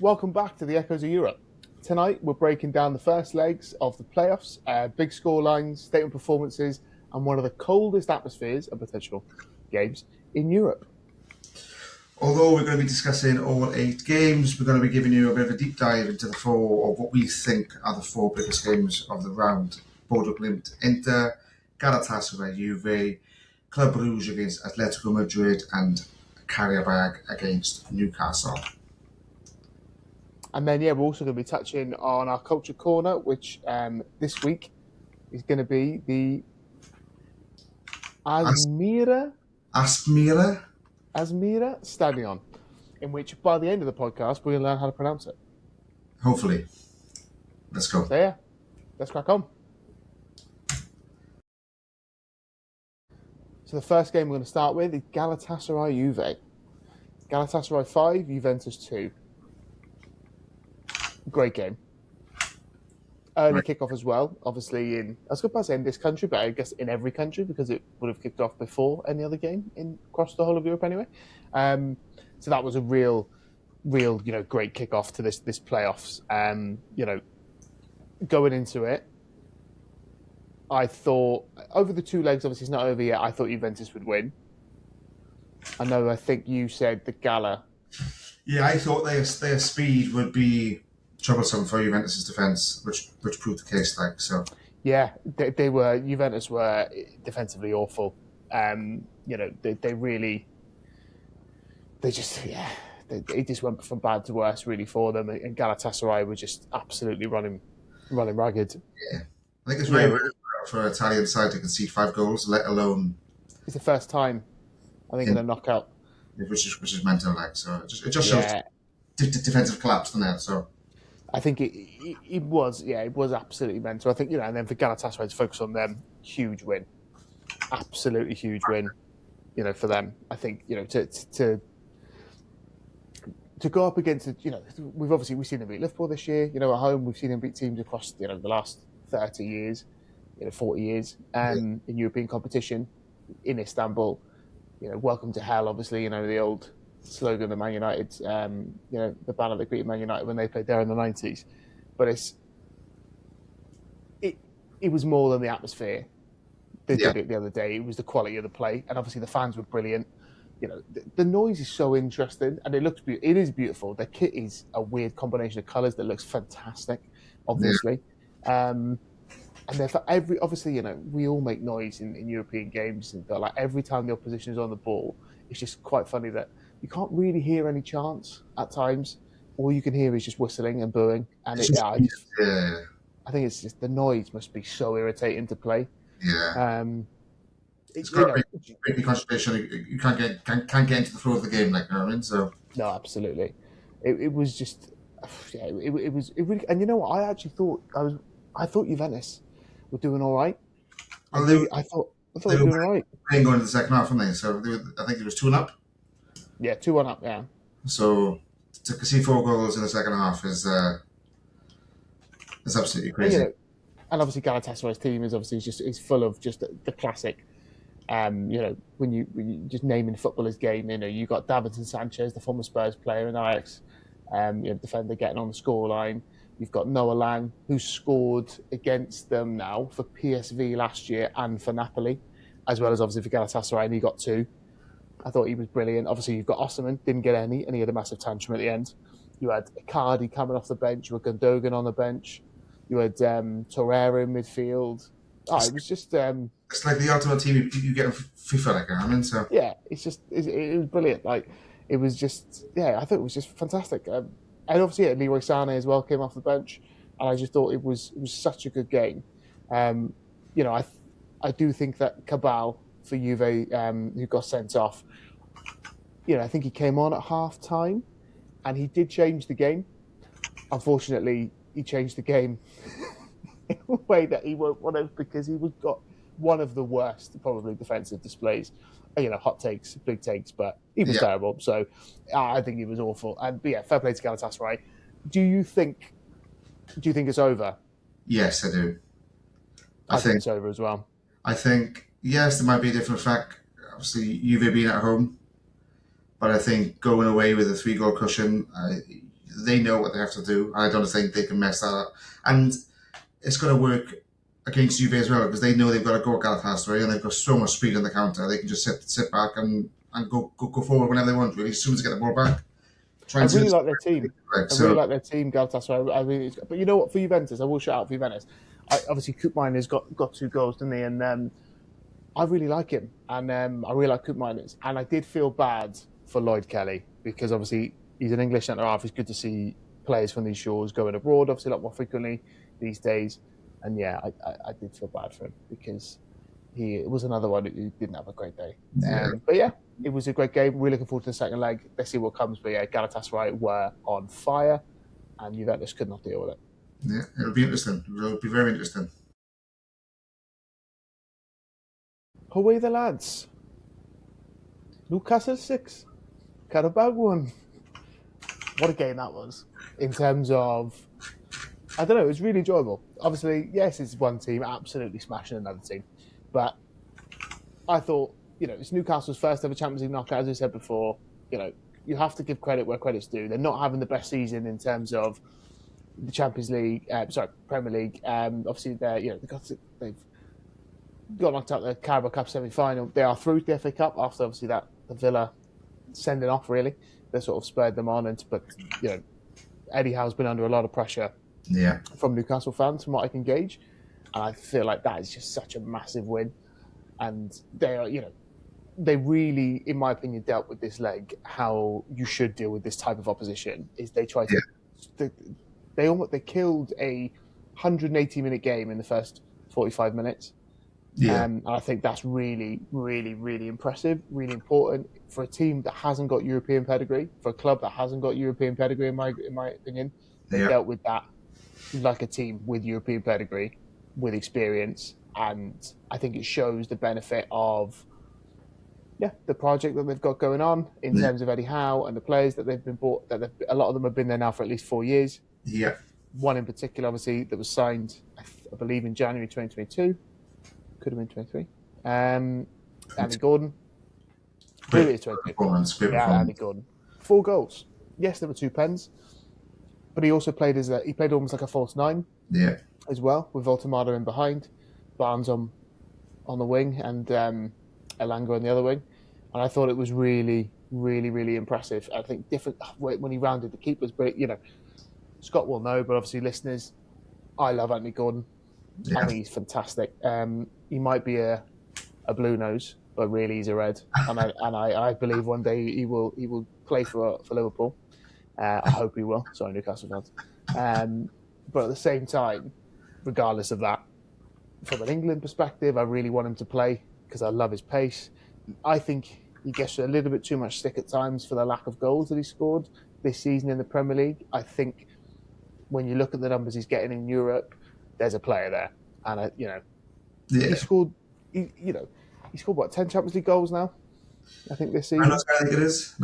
welcome back to the Echoes of Europe. Tonight we're breaking down the first legs of the playoffs, big scorelines, statement performances, and one of the coldest atmospheres of potential games in Europe. Although we're going to be discussing all 8 games, we're going to be giving you a bit of a deep dive into the 4 of what we think are the 4 biggest games of the round. Bodo, Glimt, Inter, Galatasaray, Juve, Club Brugge against Atlético Madrid, and Qarabag against Newcastle. And then, we're also going to be touching on our Culture Corner, which this week is going to be the Aspmyra Stadion, in which by the end of the podcast, we're going to learn how to pronounce it. Hopefully. Let's go. So, let's crack on. So the first game we're going to start with is Galatasaray Juve. Galatasaray 5, Juventus 2. Great game. Early kickoff as well, obviously I was going to say in this country, but I guess in every country because it would have kicked off before any other game across the whole of Europe anyway. So that was a real, great kickoff to this playoffs. Going into it, I thought over the 2 legs, obviously it's not over yet. I thought Juventus would win. I think you said the Gala. Yeah, I thought their speed would be troublesome for Juventus' defence, which proved the case. Yeah, Juventus were defensively awful. It just went from bad to worse really for them, and Galatasaray were just absolutely running ragged. Yeah, I think it's very rare for an Italian side to concede 5 goals, let alone. It's the first time, I think, in a knockout. Which is mental, so it just shows defensive collapse from there. So I think it was absolutely mental. I think and then for Galatasaray to focus on them, huge win, absolutely huge win, for them. I think to go up against we've seen them beat Liverpool this year. At home we've seen them beat teams across the last 30 years, 40 years, in European competition in Istanbul. Welcome to hell, obviously, the old slogan of Man United, the banner that greeted Man United when they played there in the 90s. But it was more than the atmosphere they did it the other day. It was the quality of the play, and obviously the fans were brilliant. The noise is so interesting, and it is beautiful. The kit is a weird combination of colours that looks fantastic, obviously. And therefore, we all make noise in European games, but every time the opposition is on the ball, it's just quite funny that you can't really hear any chants at times. All you can hear is just whistling and booing, and I think it's just the noise must be so irritating to play. Yeah, it's got a big concentration. You can't get into the flow of the game, So no, absolutely, it was just it really. And you know what? I actually thought I thought Juventus were doing all right. I thought they were doing all right. Playing going into the second half, weren't they? So I think it was 2-1 up. Yeah, 2-1 up. Yeah. So to concede 4 goals in the second half is absolutely crazy. And obviously Galatasaray's team is full of just the classic. When you just naming footballers game, you got Davinson Sanchez, the former Spurs player in Ajax, defender getting on the scoreline. You've got Noah Lang, who scored against them now for PSV last year and for Napoli, as well as obviously for Galatasaray, and he got 2. I thought he was brilliant. Obviously, you've got Osimhen, didn't get any, and he had a massive tantrum at the end. You had Icardi coming off the bench. You had Gundogan on the bench. You had Torreira in midfield. It was just... it's like the ultimate team you get in FIFA, so... Yeah, it was brilliant. It was just... Yeah, I thought it was just fantastic. And obviously, Leroy Sané as well came off the bench, and I just thought it was such a good game. I do think that Cabal for Juve, who got sent off, I think he came on at half time, and he did change the game. Unfortunately, he changed the game in a way that he won't want to, because he got one of the worst, probably, defensive displays. Hot takes, big takes, but he was terrible. So I think he was awful. But fair play to Galatasaray. Do you think it's over? Yes, I do. I think it's over as well. I think, yes, there might be a different fact. Obviously, Juve being at home. But I think going away with a 3-goal cushion, they know what they have to do. I don't think they can mess that up. And it's going to work against Juve as well, because they know they've got to go at Galatasaray and they've got so much speed on the counter. They can just sit back and go forward whenever they want, really, as soon as they get the ball back. I really like their team. Really like their team, Galatasaray. But you know what? For Juventus, I will shout out for Juventus. Obviously, Koopmeiners got 2 goals, didn't he? And I really like him. And I really like Koopmeiners. And I did feel bad for Lloyd Kelly, because obviously he's an English centre-half. It's good to see players from these shores going abroad, obviously, a lot more frequently these days. And yeah, I did feel bad for him, because he was another one who didn't have a great day. But yeah, it was a great game. We're looking forward to the second leg. Let's see what comes. But yeah, Galatasaray were on fire, and Juventus could not deal with it. Yeah, it'll be interesting. It'll be very interesting. Away the lads. Newcastle 6, Qarabag 1. What a game that was, in terms of, I don't know, it was really enjoyable. Obviously, yes, it's one team absolutely smashing another team. But I thought, it's Newcastle's first ever Champions League knockout, as I said before. You have to give credit where credit's due. They're not having the best season in terms of the Champions League, Premier League. Obviously, they've got knocked out the Qarabag Cup semi-final. They are through the FA Cup after, obviously, the Villa sending off, really. They sort of spurred them on. But Eddie Howe's been under a lot of pressure from Newcastle fans, from what I can gauge. And I feel like that is just such a massive win. And they are, they really, in my opinion, dealt with this leg how you should deal with this type of opposition. Is they tried to, they killed a 180-minute game in the first 45 minutes. Yeah. And I think that's really, really, really impressive, really important for a team that hasn't got European pedigree, for a club that hasn't got European pedigree, in my opinion. They dealt with that like a team with European pedigree, with experience, and I think it shows the benefit of the project that they've got going on in terms of Eddie Howe and the players that they've been bought. A lot of them have been there now for at least 4 years. Yeah. One in particular, obviously, that was signed, I believe, in January 2022. Could have been 23. Andy Gordon. Really, 23. Andy Gordon. 4 goals. Yes, there were 2 pens, but he also played almost like a false 9. Yeah. As well, with Voltemada in behind, Barnes on the wing, and Elanga on the other wing. And I thought it was really, really, really impressive. I think different when he rounded the keepers, but Scott will know, but obviously listeners, I love Anthony Gordon. Yeah. I think he's fantastic. He might be a blue nose, but really he's a red. And I believe one day he will play for Liverpool. I hope he will. Sorry, Newcastle fans. But at the same time, regardless of that, from an England perspective, I really want him to play because I love his pace. I think he gets a little bit too much stick at times for the lack of goals that he scored this season in the Premier League. I think when you look at the numbers he's getting in Europe, there's a player there, and he scored. He scored what, 10 Champions League goals now? I think this season. I think it is.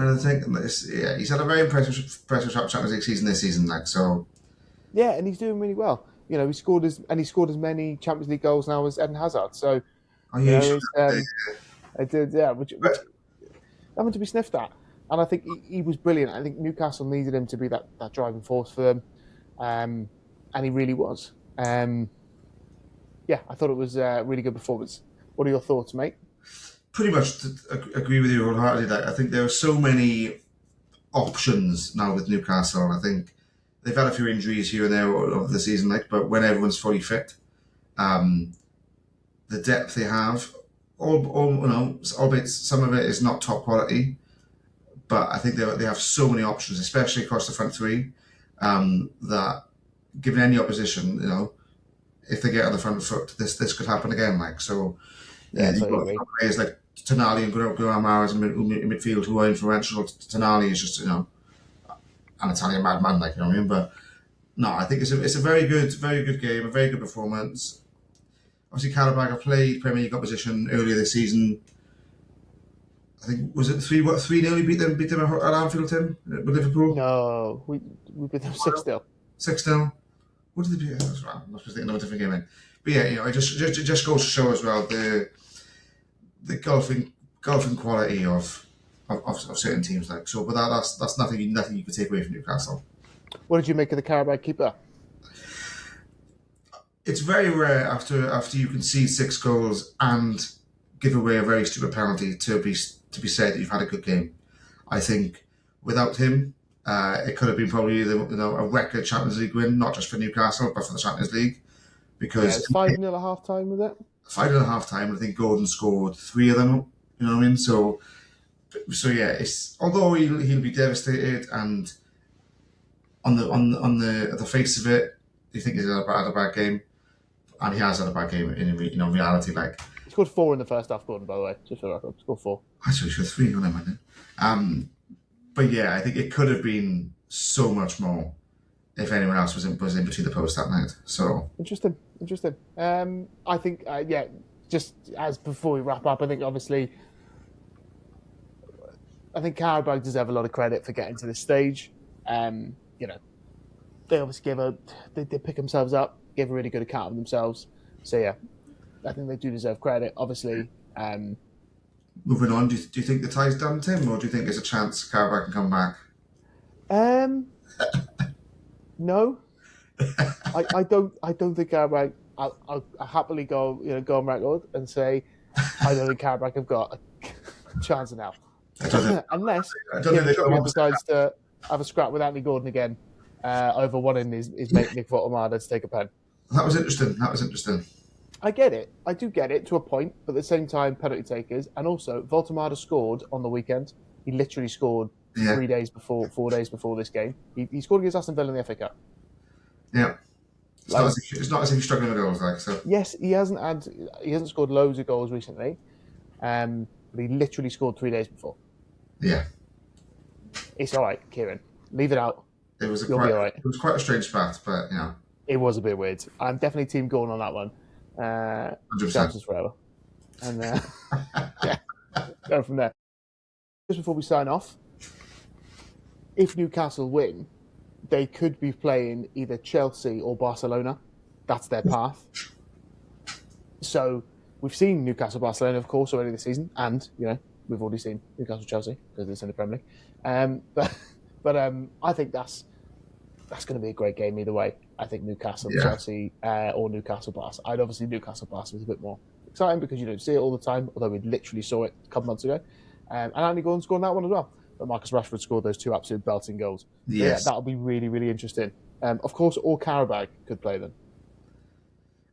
He's had a very impressive Champions League season this season, Yeah, and he's doing really well. He scored as many Champions League goals now as Eden Hazard. So, I did, which nothing to be sniffed at. And I think he was brilliant. I think Newcastle needed him to be that driving force for them, and he really was. I thought it was a really good performance. What are your thoughts, mate? Pretty much agree with you wholeheartedly. I think there are so many options now with Newcastle. I think they've had a few injuries here and there over the season, but when everyone's fully fit, the depth they have, albeit some of it is not top quality, but I think they have so many options, especially across the front three, that given any opposition, if they get on the front foot, this could happen again. You've got players like Tonali and Guramara in midfield who are influential. Tonali is just an Italian madman, you know what I mean? But no, I think it's a very good game, a very good performance. Obviously, Qarabag have played Premier League opposition earlier this season. I think was it 3-0? We beat them at Anfield, Tim, with Liverpool. No, we beat them 6-0. 6-0. What did they beat? I must be thinking of a different game. But yeah, it just goes to show as well the golfing quality of certain teams. But that's nothing you could take away from Newcastle. What did you make of the Qarabag keeper? It's very rare after you concede 6 goals and give away a very stupid penalty to be said that you've had a good game. I think without him, it could have been probably a record Champions League win, not just for Newcastle but for the Champions League. Because it's 5-0 at half time, was it? 5-0 at half time. I think Gordon scored 3 of them. You know what I mean? So yeah. Although he'll be devastated, and on the face of it, you think he's had a bad game, and he has had a bad game in reality. Like, he scored 4 in the first half, Gordon, by the way, just for the record. He scored 4. Actually, he scored 3 on him, but yeah, I think it could have been so much more if anyone else was in between the posts that night. So interesting. I think just as before we wrap up, I think Qarabag deserve a lot of credit for getting to this stage. They obviously they pick themselves up, gave a really good account of themselves. So yeah, I think they do deserve credit. Obviously. Moving on, do you think the tie's done, Tim, or do you think there's a chance Qarabag can come back? No, I don't think Qarabag. I'll happily go on record and say I don't think Qarabag have got a chance now, unless Kieran decides to have a scrap with Anthony Gordon again over wanting his mate Nick Voltemade to take a pen. That was interesting. I get it. I do get it to a point, but at the same time, penalty takers, and also Voltemade scored on the weekend. He literally scored 4 days before this game. He scored against Aston Villa in the FA Cup. Yeah. It's not as if he's struggling with goals, like so. Yes, he hasn't scored loads of goals recently, but he literally scored 3 days before. Yeah. It's all right, Kieran. Leave it out. It was quite a strange spat, but it was a bit weird. I'm definitely team Gordon on that one. 100%. Forever. And go from there. Just before we sign off, if Newcastle win, they could be playing either Chelsea or Barcelona. That's their path. So we've seen Newcastle-Barcelona, of course, already this season, and we've already seen Newcastle-Chelsea because it's in the Premier League. But I think that's going to be a great game either way. I think Newcastle-Chelsea or Newcastle-Barca. I'd obviously Newcastle-Barca was a bit more exciting because you don't see it all the time, although we literally saw it a couple months ago. And Anthony Gordon scored that one as well. But Marcus Rashford scored those 2 absolute belting goals. Yes. That'll be really, really interesting. Of course, all Qarabag could play them.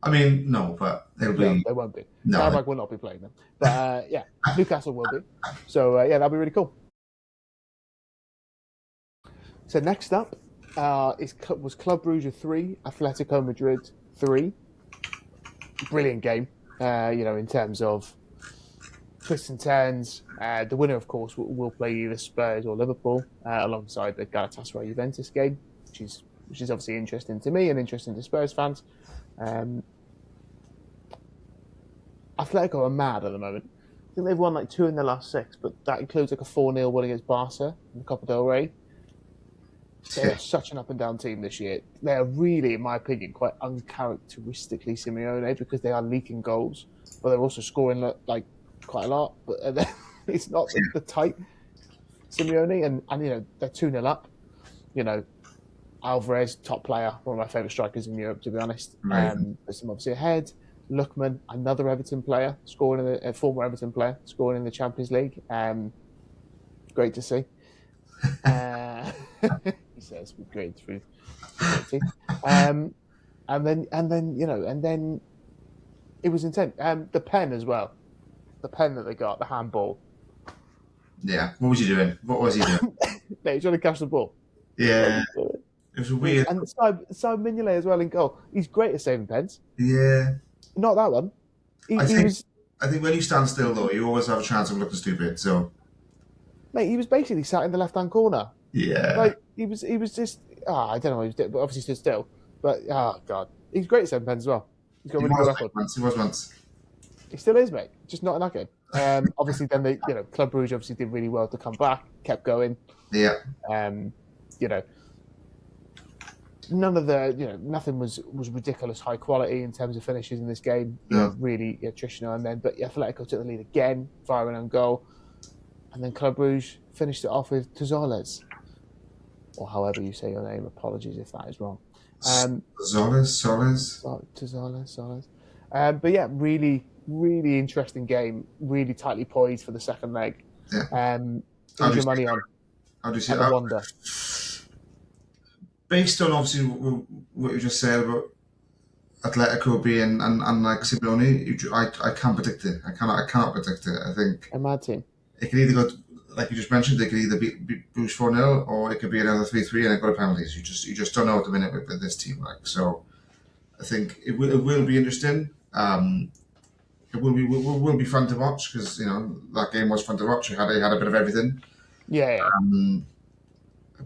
I mean, no, but they'll be... No, they won't be. No. Qarabag will not be playing them. But Newcastle will be. So, that'll be really cool. So next up was Club Brugge 3, Atlético Madrid 3. Brilliant game, in terms of twists and turns. The winner, of course, will play either Spurs or Liverpool alongside the Galatasaray Juventus game, which is obviously interesting to me and interesting to Spurs fans. Atletico are mad at the moment. I think they've won like 2 in their last 6, but that includes like a 4-0 win against Barca in the Copa del Rey. They're such an up-and-down team this year. They are really, in my opinion, quite uncharacteristically Simeone because they are leaking goals, but they're also scoring like quite a lot. But it's not the tight Simeone, and they're 2-0 up. Alvarez, top player, one of my favourite strikers in Europe, to be honest. There's some obviously ahead. Lookman, another Everton player, a former Everton player, scoring in the Champions League. Great to see. He says with grade 3. And then it was intense. The pen as well. The pen that they got, the handball. Yeah. What was he doing? No, he's trying to catch the ball. Yeah. It was weird. And Simon Mignolet as well in goal. He's great at saving pens. Yeah. Not that one. I think when you stand still, though, you always have a chance of looking stupid. So, mate, he was basically sat in the left-hand corner. Yeah. Like he was just. I don't know what he was doing, but obviously stood still. But god, he's great at saving pens as well. He's got a really good record. He was once. He still is, mate. Just not in that game. Obviously, then Club Brugge obviously did really well to come back, kept going. Yeah. None of the, nothing was ridiculous high quality in terms of finishes in this game. Really attritional. And then, but Atletico took the lead again, firing on goal. And then Club Brugge finished it off with Tuzales. or however you say your name. Apologies if that is wrong. Soles. But yeah, really, really interesting game. Really tightly poised for the second leg. Yeah. Who's your money on? How do you see the that? Wonder. Based on obviously what you just said about Atletico being and like Simeone, I can't predict it. I cannot predict it. I think a mad team. It could either go, like you just mentioned, they could either beat Bruges 4-0 or it could be another 3-3 and it go to penalties. You just don't know at the minute with this team. Like, so I think it will be interesting. It will be fun to watch because that game was fun to watch. It had a bit of everything. Yeah.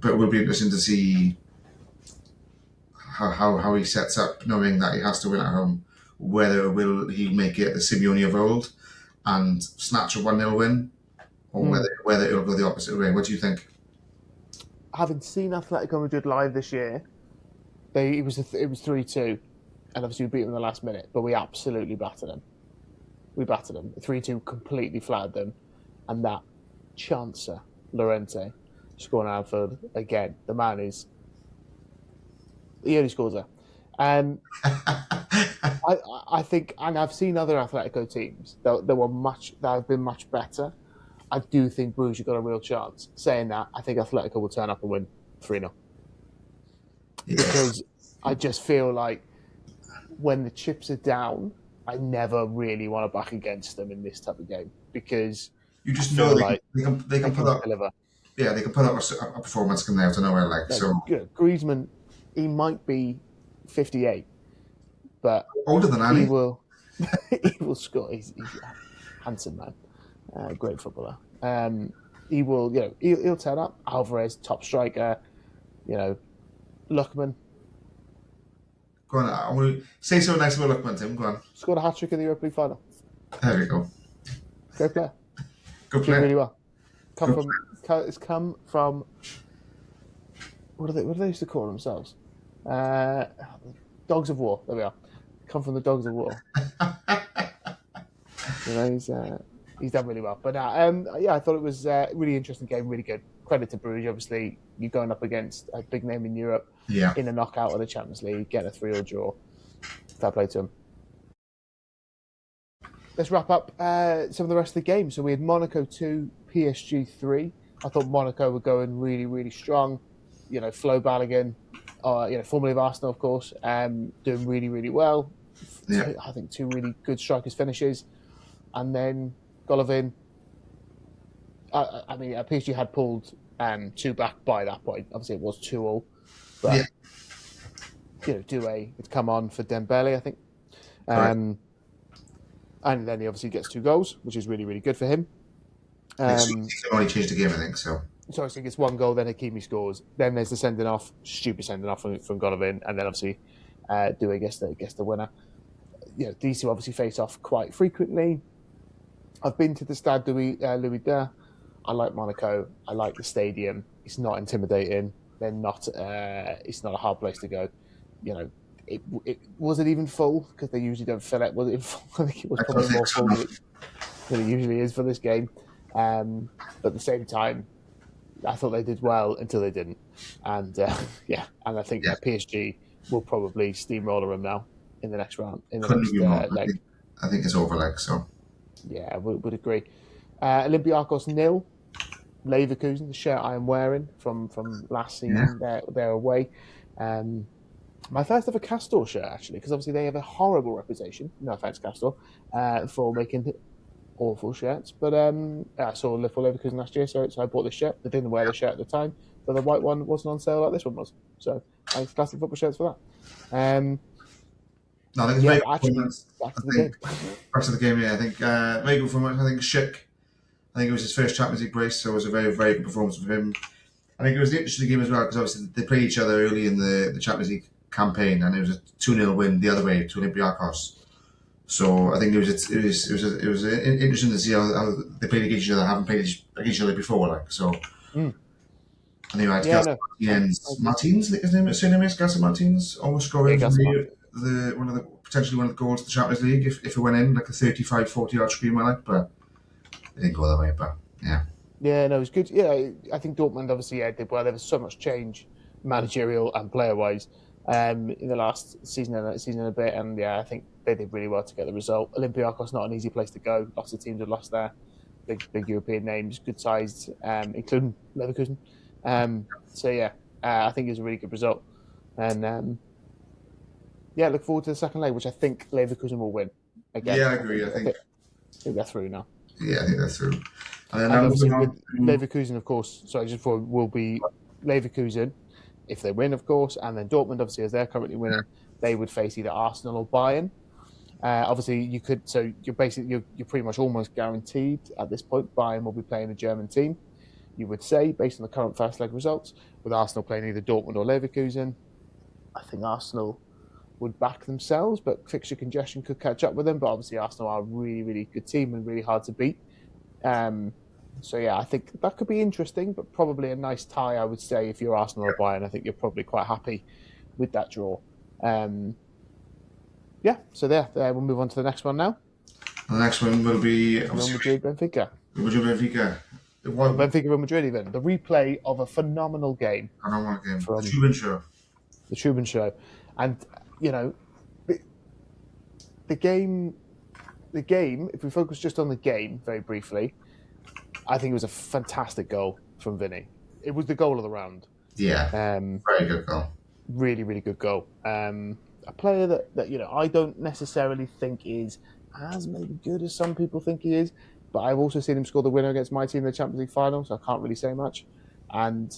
But it will be interesting to see how he sets up, knowing that he has to win at home. Whether will he make it the Simeone of old and snatch a 1-0 win, or whether it'll go the opposite way. What do you think? Having seen Atletico Madrid live this year, it was 3-2, and obviously we beat them in the last minute, but we absolutely battered them. 3-2 completely flattered them, and that chancer Llorente scoring at Anfield again. The man is. He only scores there. I think, and I've seen other Atletico teams that have been much better. I do think Bruges have got a real chance. Saying that, I think Atletico will turn up and win 3-0. Because I just feel like when the chips are down, I never really want to back against them in this type of game because you just know they can put up. Deliver. Yeah, they can put up a performance coming out of nowhere. Griezmann, he might be 58, but older than Annie. He will score. He's a handsome man, great footballer. He will, he'll turn up. Alvarez, top striker. Lookman. Go on. I want to say something nice about Lookman, Tim. Go on. Scored a hat-trick in the Europa League final. There we go. Great player. Good player. Did really well. It's come from. What do they used to call themselves? Dogs of War. There we are. Come from the Dogs of War. He's done really well. But I thought it was a really interesting game, really good. Credit to Brugge, obviously. You're going up against a big name in Europe in a knockout of the Champions League, getting a 3-0 draw. Fair play to him. Let's wrap up some of the rest of the game. So we had Monaco 2, PSG 3. I thought Monaco were going really, really strong. Flo Balogun, formerly of Arsenal, of course, doing really, really well. Yeah. I think 2 really good strikers finishes. And then Golovin. PSG had pulled 2 back by that point. Obviously, it was 2-2. But, Doué had come on for Dembele, I think. And then he obviously gets 2 goals, which is really, really good for him. He can only change the game, I think, so. So he gets 1 goal, then Hakimi scores. Then there's the sending off, stupid sending off from Golovin, and then obviously Doué gets the winner. These two obviously face off quite frequently. I've been to the Stade Louis II. I like Monaco. I like the stadium. It's not intimidating. It's not a hard place to go. It was it even full because they usually don't fill it. Was it full? I think it was probably more full than it usually is for this game. But at the same time, I thought they did well until they didn't. And and I think PSG will probably steamroller them now in the next round. In the next leg. I think it's over leg, so. Yeah, I would agree. Olympiacos 0. Leverkusen, the shirt I am wearing from last season, they're away. My first ever Castor shirt, actually, because obviously they have a horrible reputation, no offence, Castor, for making awful shirts. But I saw Liverpool Leverkusen last year, so I bought this shirt. I didn't wear the shirt at the time, but the white one wasn't on sale like this one was. So thanks, Classic Football Shirts, for that. No, I think it's very good performance. Back to the game. Back to the game, yeah. I think very good performance. I think Schick. I think it was his first Champions League brace, so it was a very, very good performance for him. I think it was an interesting game as well because obviously they played each other early in the Champions League campaign, and it was a 2-0 win the other way to Olympiacos. So I think it was interesting to see how they played against each other. Haven't played against each other before, like so. And you had Martins, his surname is Gas Martins, almost scoring potentially one of the goals of the Champions League if it went in, like a 35-40 yard screamer, like, but it didn't go that way. But Yeah, no, it was good. Yeah, I think Dortmund obviously did well. There was so much change, managerial and player-wise, in the last season and a bit, and yeah, I think they did really well to get the result. Olympiacos not an easy place to go. Lots of teams have lost there. Big European names, good sized, including Leverkusen. So yeah, I think it was a really good result, and yeah, look forward to the second leg, which I think Leverkusen will win again. Yeah, I agree. I think they're through now. Yeah, I think that's true. And then And I'm obviously moving with on to Leverkusen, of course, sorry, just before will be Leverkusen if they win, of course, and then Dortmund, obviously, as they're currently winning, they would face either Arsenal or Bayern. Obviously, you could. So you're pretty much almost guaranteed at this point. Bayern will be playing a German team. You would say, based on the current first leg results, with Arsenal playing either Dortmund or Leverkusen. I think Arsenal would back themselves, but fixture congestion could catch up with them. But obviously, Arsenal are a really, really good team and really hard to beat. So yeah, I think that could be interesting, but probably a nice tie, I would say, if you're Arsenal or Bayern. I think you're probably quite happy with that draw. Yeah, so there, we'll move on to the next one now. the next one will be Real Madrid, Benfica. Benfica. Benfica, Real Madrid, even the replay of a phenomenal game. Phenomenal game. From The Truman Show, and you know, the game. If we focus just on the game very briefly, I think it was a fantastic goal from Vinny. It was the goal of the round. Yeah, very good goal. Really, really good goal. A player that I don't necessarily think is as maybe good as some people think he is, but I've also seen him score the winner against my team in the Champions League final, so I can't really say much. And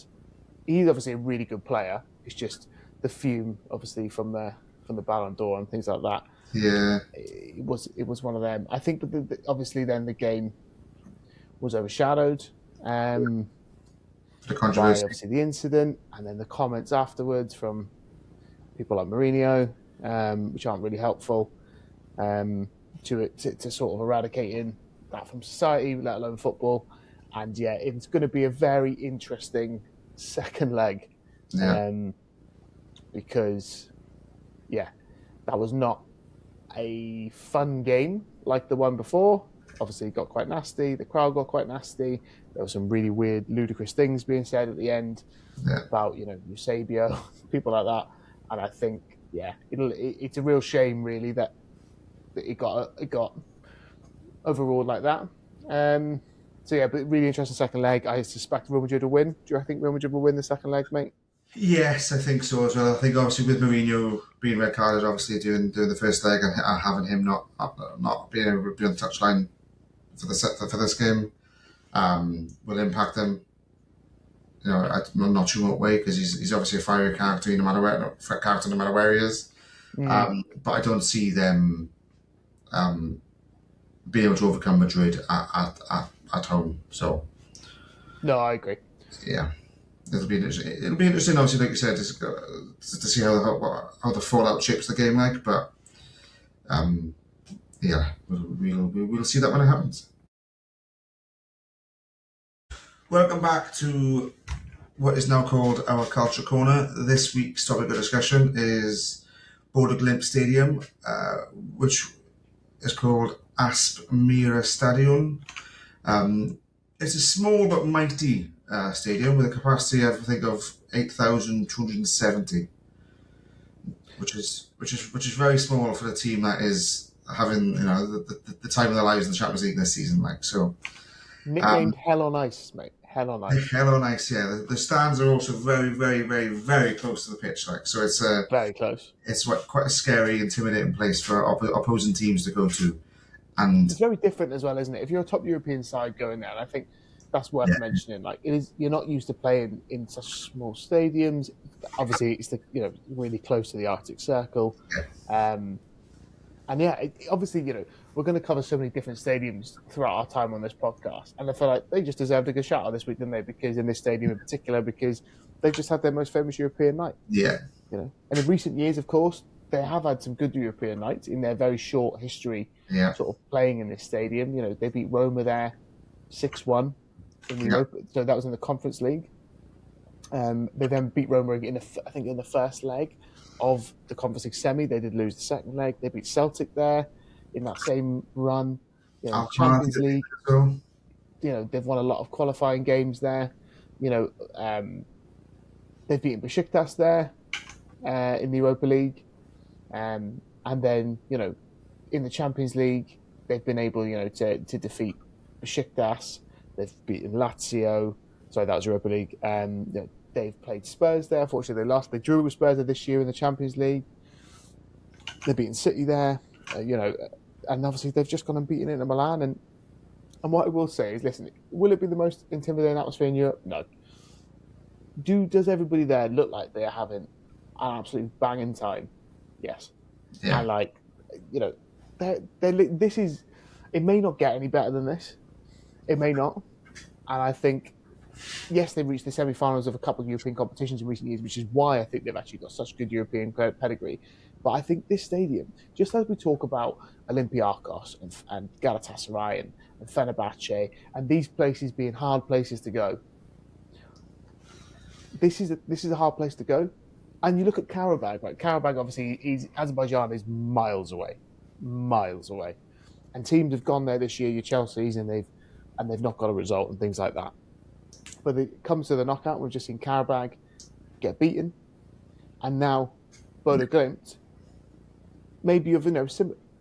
he's obviously a really good player. It's just the fume, obviously, from the Ballon d'Or and things like that. Yeah, it was one of them. I think, but obviously, then the game was overshadowed. the By controversy. obviously the incident, and then the comments afterwards from people like Mourinho, which aren't really helpful to sort of eradicating that from society, let alone football. And yeah, it's going to be a very interesting second leg, Yeah, because yeah, that was not a fun game like the one before. Obviously, it got quite nasty. The crowd got quite nasty. There were some really weird, ludicrous things being said at the end about Eusebio, people like that. And I think, yeah, it's a real shame, really, that it got overruled like that. So yeah, but really interesting second leg. I suspect Real Madrid will win. Do you think Real Madrid will win the second leg, mate? yes, I think so as well. I think obviously with Mourinho being red carded, obviously doing the first leg and having him not being able to be on the touchline for this game will impact him. I'm not sure what way, because he's obviously a fiery character no matter where he is. But I don't see them being able to overcome Madrid at home. So No, I agree. yeah, it'll be interesting. Obviously, like you said, to see how the fallout shapes the game like. But yeah, we'll see that when it happens. Welcome back to what is now called our Culture Corner. This week's topic of discussion is Bodo Glimt Stadium, which is called Aspmyra Stadion. It's a small but mighty stadium with a capacity, I think, of 8,270, which is very small for a team that is having the time of their lives in the Champions League this season. Nicknamed Hell on Ice, mate. Hell on Ice. Hell on ice, yeah. The stands are also very, very, very, very close to the pitch. So it's very close. It's quite a scary, intimidating place for opposing teams to go to, and it's very different as well, isn't it? If you're a top European side going there, and I think that's worth mentioning. Like, it is, you're not used to playing in such small stadiums. Obviously, it's really close to the Arctic Circle, and yeah, obviously, we're going to cover so many different stadiums throughout our time on this podcast. And I feel like they just deserved a good shout out this week, didn't they? Because in this stadium in particular, because they've just had their most famous European night. Yeah. And in recent years, of course, they have had some good European nights in their very short history sort of playing in this stadium. They beat Roma there 6-1 in the Europa. So that was in the Conference League. They then beat Roma in the first leg of the Conference League semi. They did lose the second leg. They beat Celtic there in that same run. The Champions League. they've won a lot of qualifying games there. They've beaten Besiktas there in the Europa League, and then in the Champions League they've been able to defeat Besiktas. They've beaten Lazio. Sorry, that was Europa League. They've played Spurs there. Unfortunately, they lost. They drew with Spurs this year in the Champions League. They've beaten City there. And obviously they've just gone and beaten Inter Milan. And what I will say is, listen, will it be the most intimidating atmosphere in Europe? No. Does everybody there look like they're having an absolute banging time? Yes. Yeah. And this is. It may not get any better than this. It may not. And I think, yes, they've reached the semi-finals of a couple of European competitions in recent years, which is why I think they've actually got such good European pedigree. But I think this stadium, just as we talk about Olympiacos and Galatasaray and Fenerbahce and these places being hard places to go, this is a hard place to go. And you look at Qarabag, right? Qarabag, obviously, Azerbaijan is miles away. And teams have gone there this year, your Chelsea's, and they've not got a result and things like that. But it comes to the knockout, we've just seen Qarabag get beaten, and now Bodø Glimt. Maybe of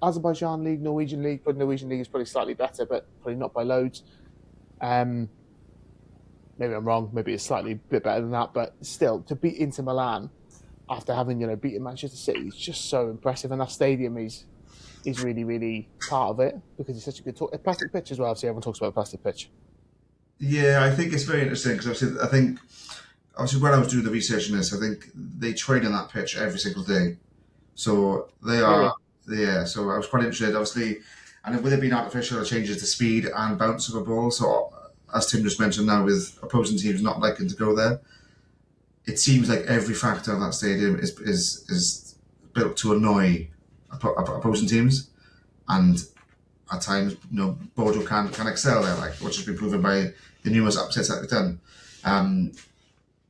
Azerbaijan League, Norwegian League, but Norwegian League is probably slightly better, but probably not by loads. Maybe I'm wrong. Maybe it's slightly a bit better than that, but still, to beat Inter Milan after having beaten Manchester City is just so impressive, and that stadium is really, really part of it because it's such a good plastic pitch as well. Obviously, everyone talks about the plastic pitch. Yeah, I think it's very interesting because obviously when I was doing the research on this, I think they train on that pitch every single day. So they are, yeah. So I was quite interested, obviously, and with it being artificial, it changes the speed and bounce of a ball. So as Tim just mentioned, now with opposing teams not liking to go there, it seems like every factor of that stadium is built to annoy opposing teams, and at times, Bodo can excel there, which has been proven by the numerous upsets that they've done.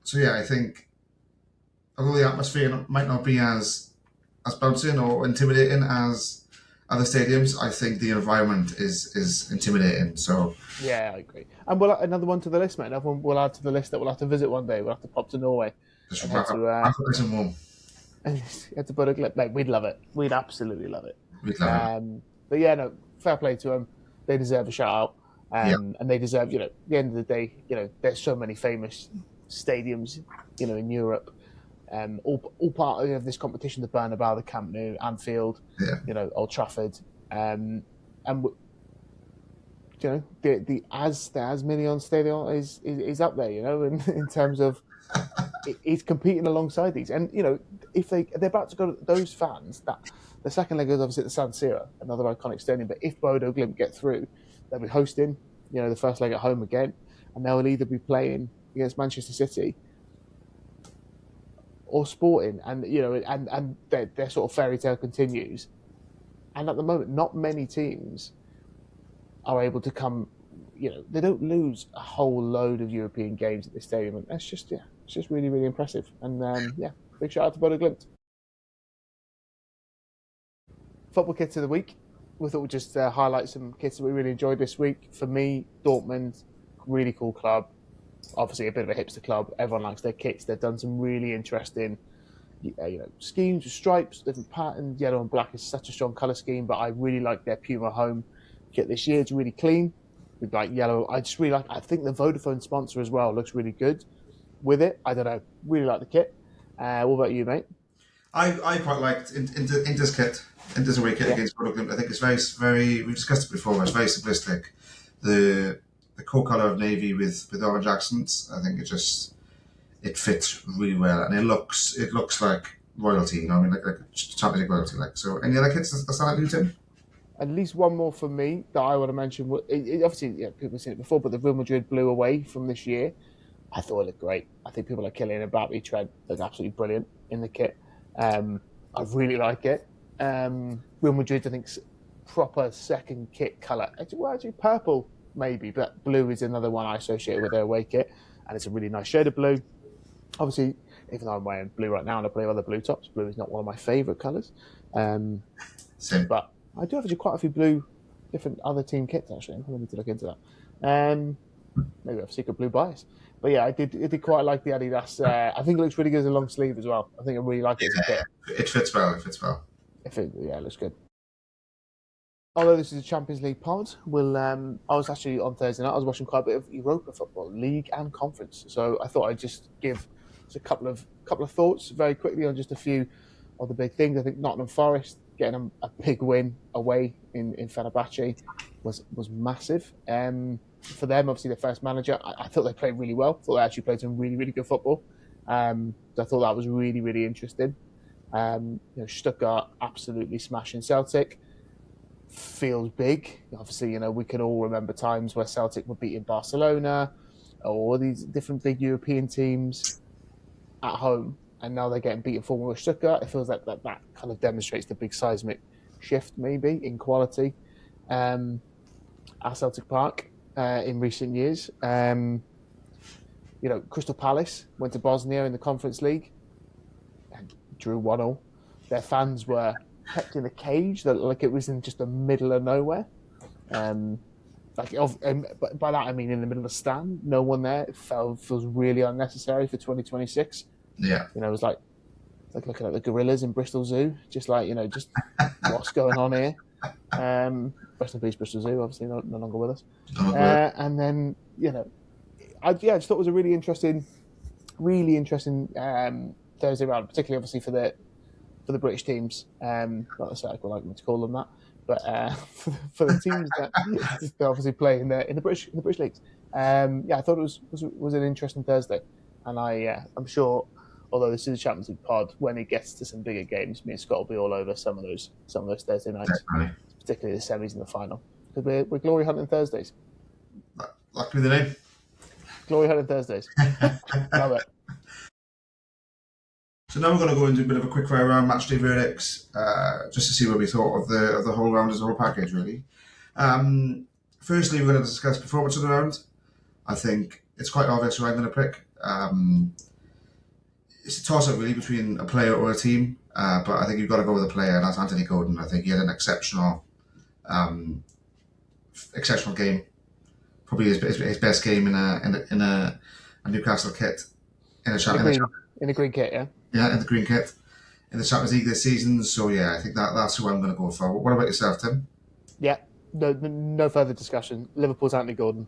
So yeah, I think although the atmosphere might not be as bouncing or intimidating as other stadiums, I think the environment is intimidating. So yeah, I agree. And another one to the list, mate. Another one we'll add to the list that we'll have to visit one day. We'll have to pop to Norway. Just nice and warm. And to Bodø Glimt, mate, we'd love it. We'd absolutely love it. We'd love it. But yeah, no, fair play to them. They deserve a shout out. And they deserve, at the end of the day, there's so many famous stadiums, in Europe. All part of this competition, the Bernabeu, the Camp Nou, Anfield, Old Trafford. The Asmyra Stadion is up there, in terms of it's competing alongside these. And, if they're about to go to those fans, that the second leg is obviously at the San Siro, another iconic stadium. But if Bodø Glimt get through, they'll be hosting, the first leg at home again, and they'll either be playing against Manchester City or Sporting, and and their sort of fairy tale continues. And at the moment, not many teams are able to come. They don't lose a whole load of European games at this stadium, and that's just it's just really, really impressive. And big shout out to Bodø Glimt. Football kits of the week. We thought we'd just highlight some kits that we really enjoyed this week. For me, Dortmund, really cool club. Obviously, a bit of a hipster club. Everyone likes their kits. They've done some really interesting, schemes with stripes, different patterns. Yellow and black is such a strong colour scheme, but I really like their Puma home kit this year. It's really clean with yellow. I just really like. I think the Vodafone sponsor as well looks really good with it. I don't know. Really like the kit. What about you, mate? I quite liked Inter's kit. Inter's away kit against Bodø Glimt. I think it's very, very. We've discussed it before. It's very simplistic. The core colour of navy with orange accents. I think it fits really well, and it looks like royalty. Like Champions League royalty. So. Any other kits that stand out to you, Tim? At least one more for me that I want to mention. Obviously, people have seen it before, but the Real Madrid blue away from this year, I thought it looked great. I think people like Kylian Mbappe, Trent, look absolutely brilliant in the kit. I really like it. Real Madrid, I think, proper second kit colour. Actually, purple maybe, but blue is another one I associate with their away kit, and it's a really nice shade of blue. Obviously, even though I'm wearing blue right now and I play other blue tops, blue is not one of my favourite colours. Same. But I do have quite a few blue, different other team kits actually. I need to look into that. Maybe I have secret blue bias. But yeah, I did quite like the Adidas. I think it looks really good as a long sleeve as well. I think I really like it as a kit. It fits well. It fits well. Yeah, it looks good. Although this is a Champions League pod, I was actually on Thursday night. I was watching quite a bit of Europa football, league and conference. So I thought I'd just give a couple of thoughts very quickly on just a few of the big things. I think Nottingham Forest getting a big win away in Fenerbahce was massive. For them, obviously their first manager, I thought they played really well. I thought they actually played some really, really good football. So I thought that was really, really interesting. Stuttgart absolutely smashing Celtic. Feels big. Obviously, we can all remember times where Celtic were beating Barcelona or these different big European teams at home, and now they're getting beaten 4-1 with Stuttgart. It feels like that kind of demonstrates the big seismic shift, maybe, in quality at Celtic Park in recent years. Crystal Palace went to Bosnia in the Conference League and drew 1-1. Their fans were kept in a cage, like it was in just the middle of nowhere. By that I mean in the middle of the stand, no one there. It feels really unnecessary for 2026. Yeah, it was like looking at the gorillas in Bristol Zoo, just what's going on here. Rest in peace, Bristol Zoo. Obviously, no longer with us. And then I just thought it was a really interesting Thursday round, particularly obviously for the British teams. Not necessarily I like me to call them that, but for the teams that obviously play in the British leagues. I thought it was an interesting Thursday, and I'm sure, although this is a Champions League pod, when it gets to some bigger games, me and Scott will be all over some of those Thursday nights, particularly the semis and the final, because we're glory hunting Thursdays. That could be the name. Glory hunting Thursdays. Love it. So now we're going to go into a bit of a quick fire round, match day verdicts, just to see what we thought of the whole round as a whole package, really. Firstly, we're going to discuss performance of the round. I think it's quite obvious who I'm going to pick. It's a toss-up, really, between a player or a team, but I think you've got to go with a player, and that's Anthony Gordon. I think he had an exceptional game. Probably his best game in a Newcastle kit in a green kit, yeah. Yeah, in the green kit in the Champions League this season. So yeah, I think that's who I'm going to go for. What about yourself, Tim? Yeah, no further discussion. Liverpool's Anthony Gordon,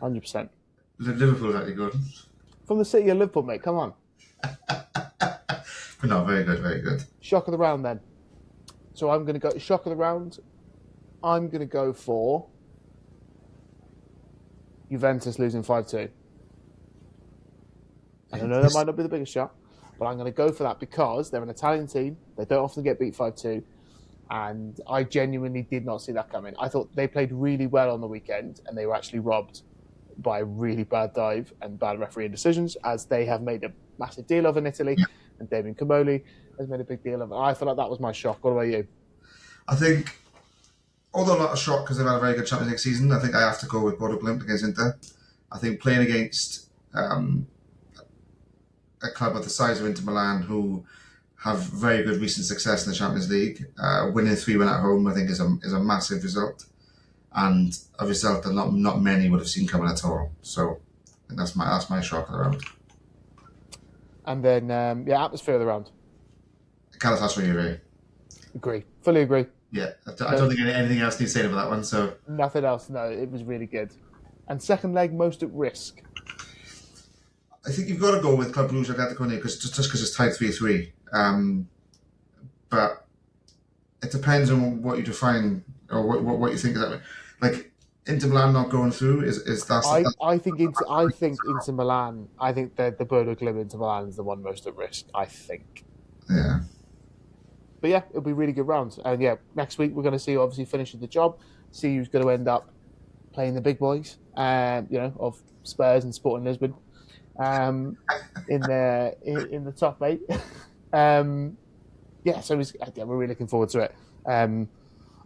100%. Liverpool's Anthony Gordon from the city of Liverpool, mate. Come on. But no, very good, very good. Shock of the round, then. So I'm going to go shock of the round. I'm going to go for Juventus losing 5-2. I know that might not be the biggest shock, but I'm going to go for that because they're an Italian team. They don't often get beat 5-2. And I genuinely did not see that coming. I thought they played really well on the weekend and they were actually robbed by a really bad dive and bad refereeing decisions, as they have made a massive deal of in Italy. Yeah. And Damien Comoli has made a big deal of it. I feel like that was my shock. What about you? I think, although not a shock because they've had a very good Champions League season, I think I have to go with Bodo Glimt against Inter. I think playing against a club of the size of Inter Milan, who have very good recent success in the Champions League, winning 3-1 at home, I think is a massive result, and a result that not many would have seen coming at all. So I think that's my shock of the round. And then atmosphere of the round. Galatasaray. Fully agree. Yeah, I don't think anything else needs to say about that one. So nothing else. No, it was really good. And second leg, most at risk. I think you've got to go with Club Brugge Atlético because it's tied 3-3. But it depends on what you define or what you think of that. Like Inter Milan not going through is that. I think Inter Milan. I think the Bodo Glimt Inter Milan is the one most at risk. I think. Yeah. But yeah, it'll be really good rounds. And yeah, next week we're going to see who obviously finishes the job, see who's going to end up playing the big boys, of Spurs and Sporting Lisbon, in the top 8. So we're really looking forward to it. I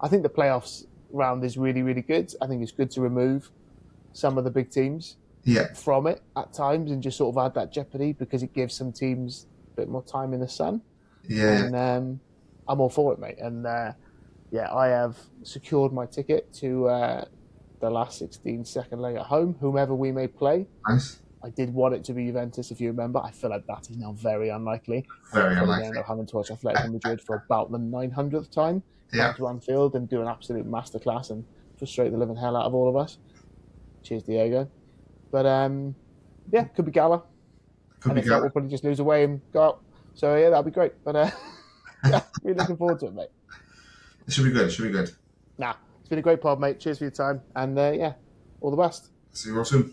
think the playoffs round is really, really good. I think it's good to remove some of the big teams from it at times and just sort of add that jeopardy because it gives some teams a bit more time in the sun. Yeah. And I'm all for it, mate. And I have secured my ticket to the last 16 second leg at home, whomever we may play. Nice. I did want it to be Juventus, if you remember. I feel like that is now very unlikely. Very I'm unlikely. going to end up having to watch Atletico Madrid for about the 900th time. Yeah. Come to Anfield and do an absolute masterclass and frustrate the living hell out of all of us. Cheers, Diego. But yeah, could be Gala. Could and be if not, Gala. we'll probably just lose away and go out. So yeah, that'll be great. But yeah, really looking forward to it, mate. It should be good. It should be good. Nah, it's been a great pod, mate. Cheers for your time. And yeah, all the best. See you all soon.